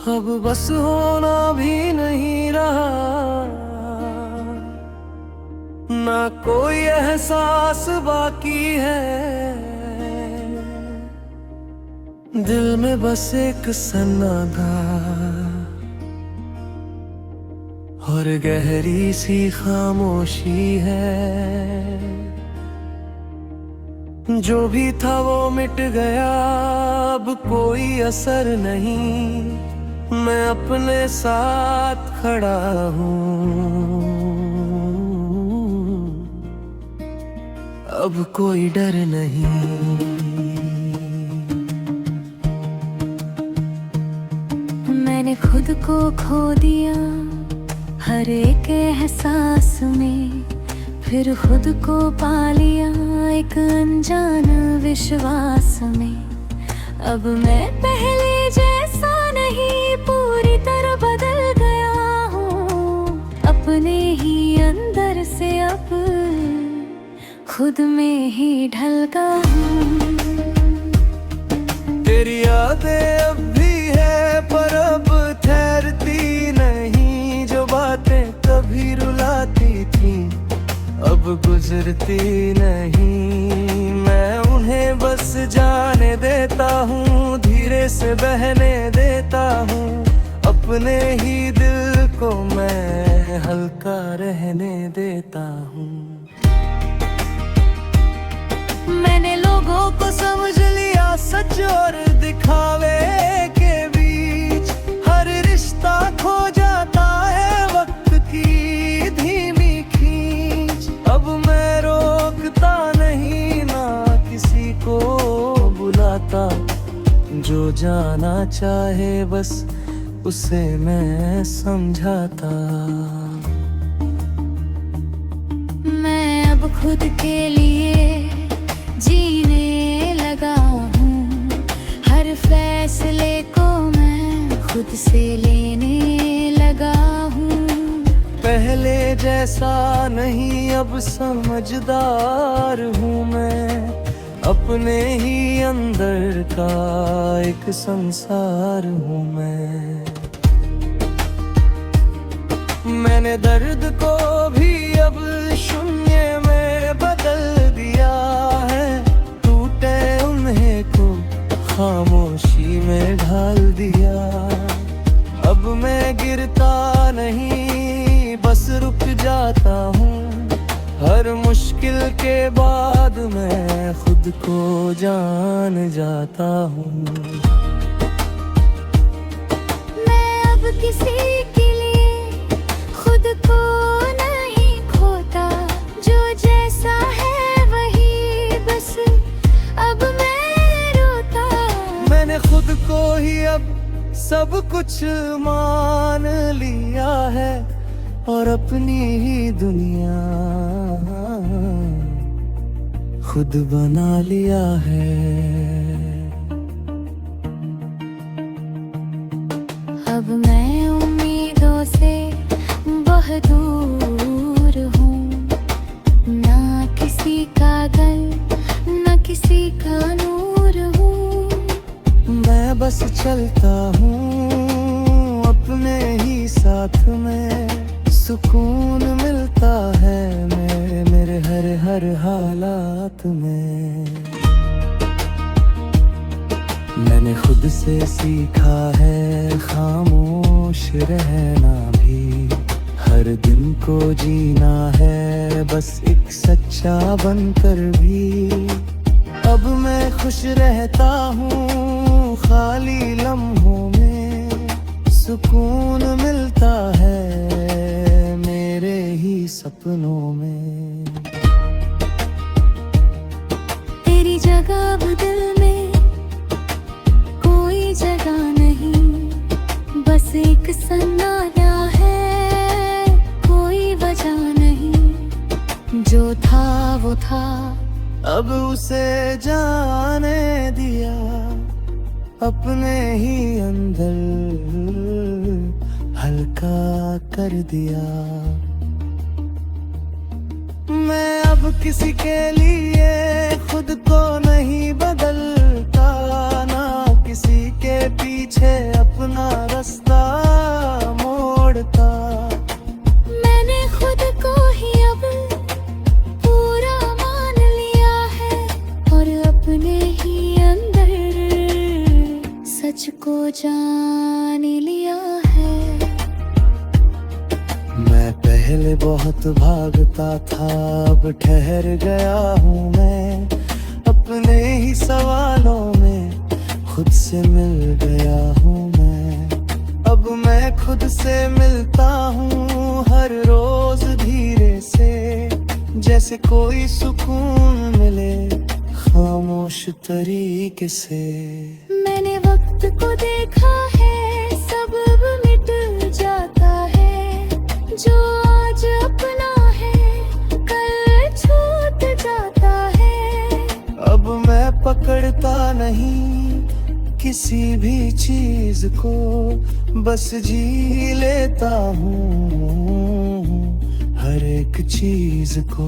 अब बस होना भी नहीं रहा, ना कोई एहसास बाकी है। दिल में बस एक सन्नाटा और गहरी सी खामोशी है। जो भी था वो मिट गया, अब कोई असर नहीं। मैं अपने साथ खड़ा हूँ, अब कोई डर नहीं। मैंने खुद को खो दिया हर एक एहसास में, फिर खुद को पा लिया एक अनजान विश्वास में। अब मैं पहले जैसा नहीं, पूरी तरह बदल गया हूँ। अपने ही अंदर से अब खुद में ही ढल गया हूँ। तेरी यादें अब भी है पर अब ठहरती नहीं। जो बातें कभी रुलाती थी अब गुजरती नहीं। मैं उन्हें बस जाने देता हूँ, धीरे से बहने देता हूँ। अपने ही दिल को मैं हल्का रहने देता हूँ। मैंने लोगों को समझ लिया सच और दिखावे के बीच। हर रिश्ता खो जाता है वक्त की धीमी खींच। अब मैं रोकता नहीं, ना किसी को बुलाता। जो जाना चाहे बस उसे मैं समझाता। मैं अब खुद के लिए जीने लगा हूँ। हर फैसले को मैं खुद से लेने लगा हूँ। पहले जैसा नहीं अब समझदार हूँ मैं। अपने ही अंदर का एक संसार हूँ मैं। मैंने दर्द को भी अब शून्य में बदल दिया है। टूटे उन्हें को खामोशी में ढाल दिया। अब मैं गिरता नहीं, बस रुक जाता हूँ। हर मुश्किल के बाद मैं खुद को जान जाता हूँ। मैं अब किसी के लिए खुद को नहीं खोता। जो जैसा है वही बस अब मैं रोता। मैंने खुद को ही अब सब कुछ मान लिया है और अपनी ही दुनिया खुद बना लिया है। अब मैं उम्मीदों से बहुत दूर हूँ। ना किसी का गल, ना किसी का नूर हूँ। मैं बस चलता हूँ अपने ही साथ में। सुकून मिलता है मेरे हर हालात में। मैंने खुद से सीखा है खामोश रहना भी। हर दिन को जीना है बस एक सच्चा बनकर भी। अब मैं खुश रहता हूँ खाली लम्हों में। सुकून मिलता है मेरे ही सपनों में। तेरी जगह अब दिल में कोई जगह नहीं। बस एक सन्नाटा है, कोई वजह नहीं। जो था वो था, अब उसे जाने दिया। अपने ही अंदर हल्का कर दिया। मैं अब किसी के लिए खुद को नहीं बदलता, ना किसी के पीछे अपना रास्ता जान लिया है। मैं पहले बहुत भागता था, अब ठहर गया हूँ मैं। अपने ही सवालों में खुद से मिल गया हूँ मैं। अब मैं खुद से मिलता हूँ हर रोज धीरे से, जैसे कोई सुकून मिले खामोश तरीके से। मैंने वक्त को देखा है, सब अब मिट जाता है। जो आज अपना है कल छूट जाता है। अब मैं पकड़ता नहीं किसी भी चीज को, बस जी लेता हूँ हर एक चीज को।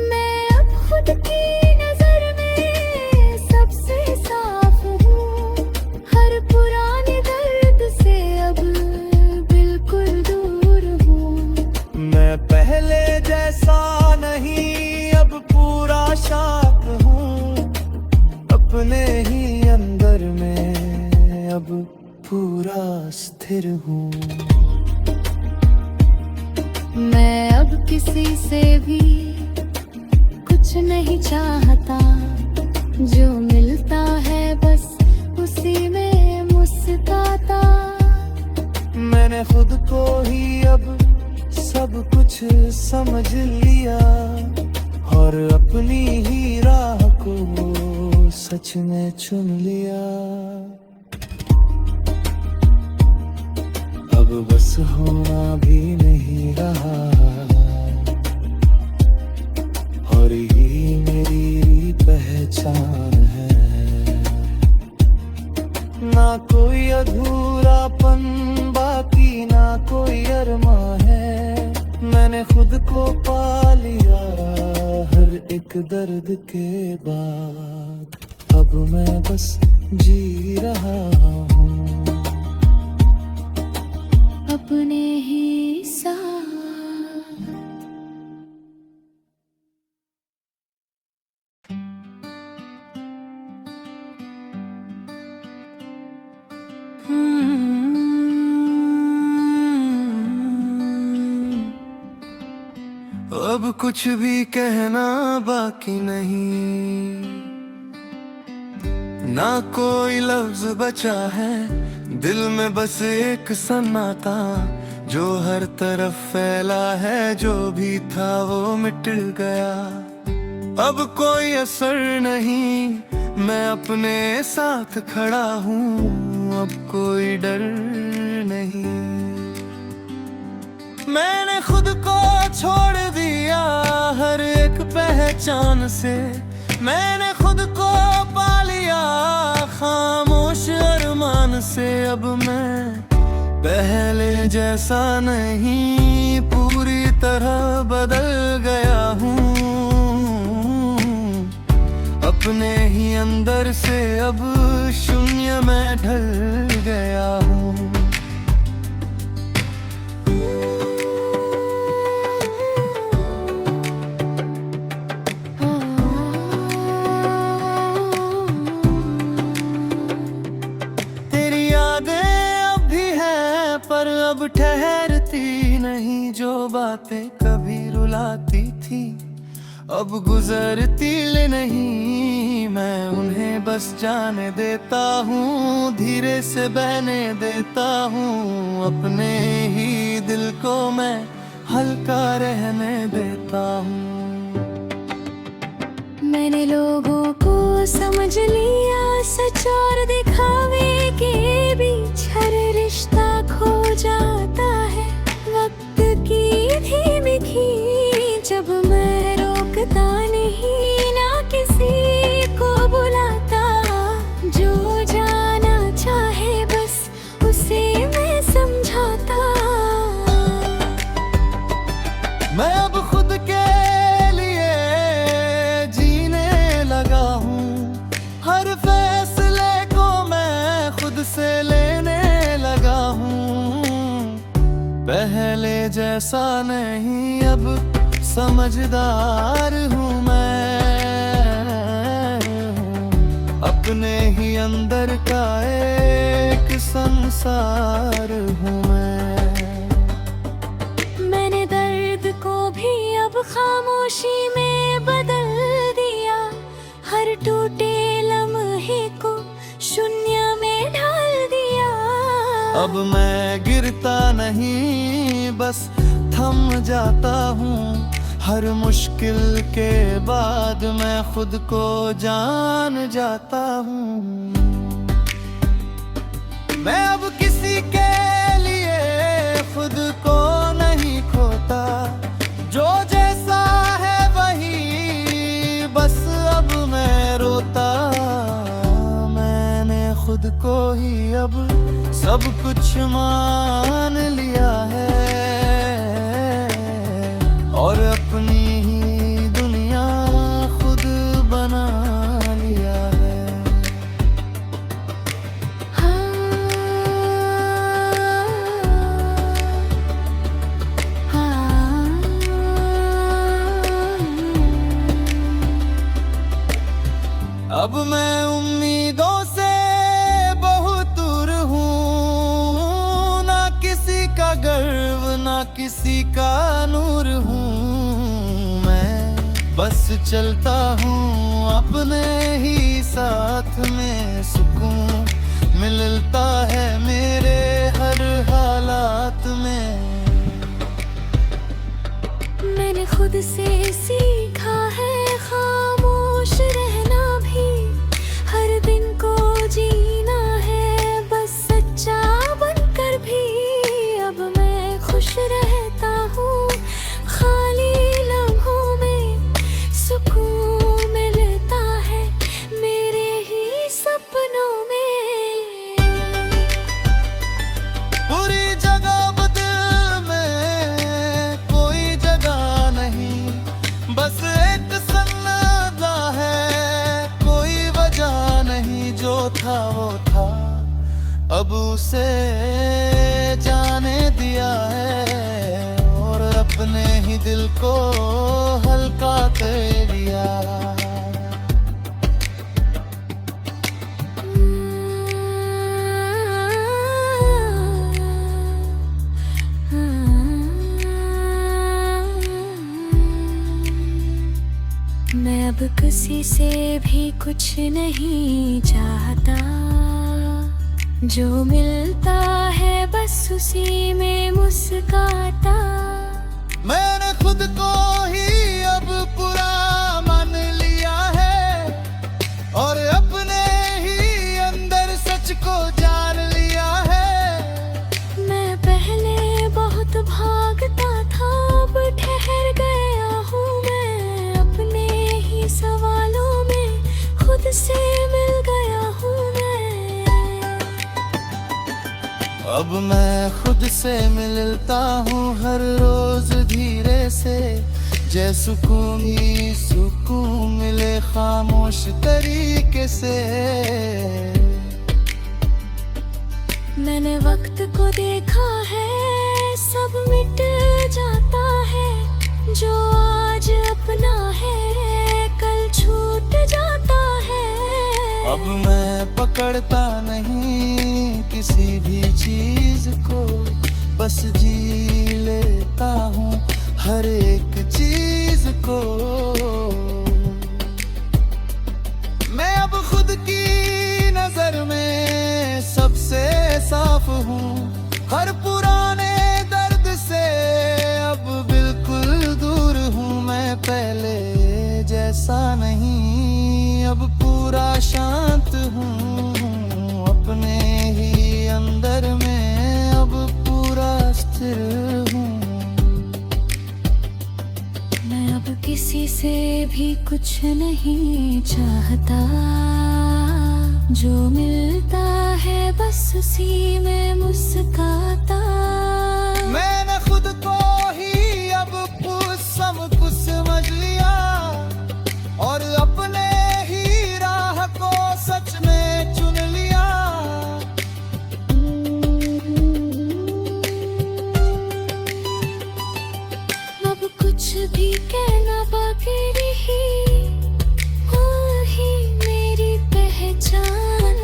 मैं अब खुद की नजर में सबसे साफ हूँ। हर पुराने दर्द से अब बिल्कुल दूर हूँ। मैं पहले जैसा नहीं अब पूरा शांत हूँ। अपने ही अंदर में अब पूरा स्थिर हूँ। मैं अब किसी से भी कुछ नहीं चाहता। जो मिलता है बस उसी में मुस्कुराता। मैंने खुद को ही अब सब कुछ समझ लिया, और अपनी ही राह को सच में चुन लिया। अब बस होना भी नहीं रहा, और ये मेरी पहचान है। ना कोई अधूरापन बाकी, ना कोई अरमा है। मैंने खुद को पा लिया हर एक दर्द के बाद। अब मैं बस जी रहा हूँ अपने ही साथ। अब कुछ भी कहना बाकी नहीं, ना कोई लफ्ज बचा है। दिल में बस एक सन्नाटा जो हर तरफ फैला है। जो भी था वो मिट गया, अब कोई असर नहीं। मैं अपने साथ खड़ा हूँ, अब कोई डर नहीं। मैंने खुद को छोड़ दिया हर एक पहचान से। मैंने खुद को पा लिया खामोश अरमान से। अब मैं पहले जैसा नहीं, पूरी तरह बदल गया हूँ। अपने ही अंदर से अब शून्य में ढल गया हूँ। अब ठहरती नहीं, जो बातें कभी रुलाती थी अब गुजरती ले नहीं। मैं उन्हें बस जाने देता हूँ, धीरे से बहने देता हूँ। अपने ही दिल को मैं हल्का रहने देता हूँ। मैंने लोगों को समझ लिया, सच और दिखावे के बीच हर रिश्ता खो जाता है। वक्त की धीमी खींच जब मैं रोकता नहीं, ना किसी को बुलाता। जो जाना चाहे बस उसे मैं समझाता। मैं अब खुद के लिए जीने लगा हूँ। हर फैसले को मैं खुद से लेने लगा हूँ। पहले जैसा नहीं, अब समझदार हूँ मैं। अपने ही अंदर का एक संसार हूँ मैंने दर्द को भी अब खामोशी में बदल दिया, हर टूटे लम्हे को शून्य में ढाल दिया। अब मैं गिरता नहीं, बस थम जाता हूँ। हर मुश्किल के बाद मैं खुद को जान जाता हूँ। मैं अब किसी के लिए खुद को नहीं खोता, जो जैसा है वही बस अब मैं रोता। मैंने खुद को ही अब सब कुछ मान लिया है और अपनी ही दुनिया खुद बना लिया है। अब मैं उम्मीदों से बहुत दूर हूँ, ना किसी का गर्व ना किसी का नूर हूँ। मैं बस चलता हूँ अपने ही साथ में, सुकून मिलता है मेरे हर हालात में। मैंने खुद से सीखा है खामोश रहना भी, हर दिन को जीना है बस सच्चा बनकर भी। अब मैं खुश रहता हूँ खाली लम्हों में, सुकून मिलता है मेरे ही सपनों में। पूरी जगह बदल में कोई जगह नहीं, बस एक सन्नाटा है, कोई वजह नहीं। जो था वो था, अब उसे जाने दिया है और अपने ही दिल को हल्का कर दिया। मैं अब किसी से भी कुछ नहीं चाहता, जो मिलता है बस उसी में मुस्काता। मैंने खुद को ही अब पूरा मान लिया है और अपने ही अंदर सच को जान लिया है। मैं पहले बहुत भागता था, अब ठहर गया हूँ मैं, अपने ही सवालों में खुद से मिल गया हूँ मैं। अब मैं खुद से मिलता हूँ हर रोज धीरे से, जैसे सुकून ही सुकून मिले खामोश तरीके से। मैंने वक्त को देखा है सब मिट जाता है, जो आज अपना है कल छूट जाता है। अब मैं पकड़ता नहीं किसी भी चीज को, बस जी लेता हूँ हर एक चीज को। मैं अब खुद की नजर में सबसे साफ हूँ, हर पुराने दर्द से अब बिल्कुल दूर हूँ। मैं पहले जैसा नहीं अब पूरा शांत हूँ, अपने ही अंदर में अब पूरा स्थिर हूँ। मैं अब किसी से भी कुछ नहीं चाहता, जो मिलता है बस उसी में मुस्काता। मैंने खुद को ही अब सब कुछ समझ लिया और अपने ही राह को सच में चुन लिया। अब कुछ भी कहना बाकी रही, वो ही मेरी पहचान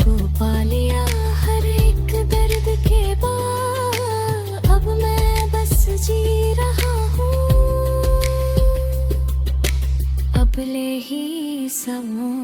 को पा लिया हर एक दर्द के बाद, अब मैं बस जी रहा हूँ अपने ही सपनों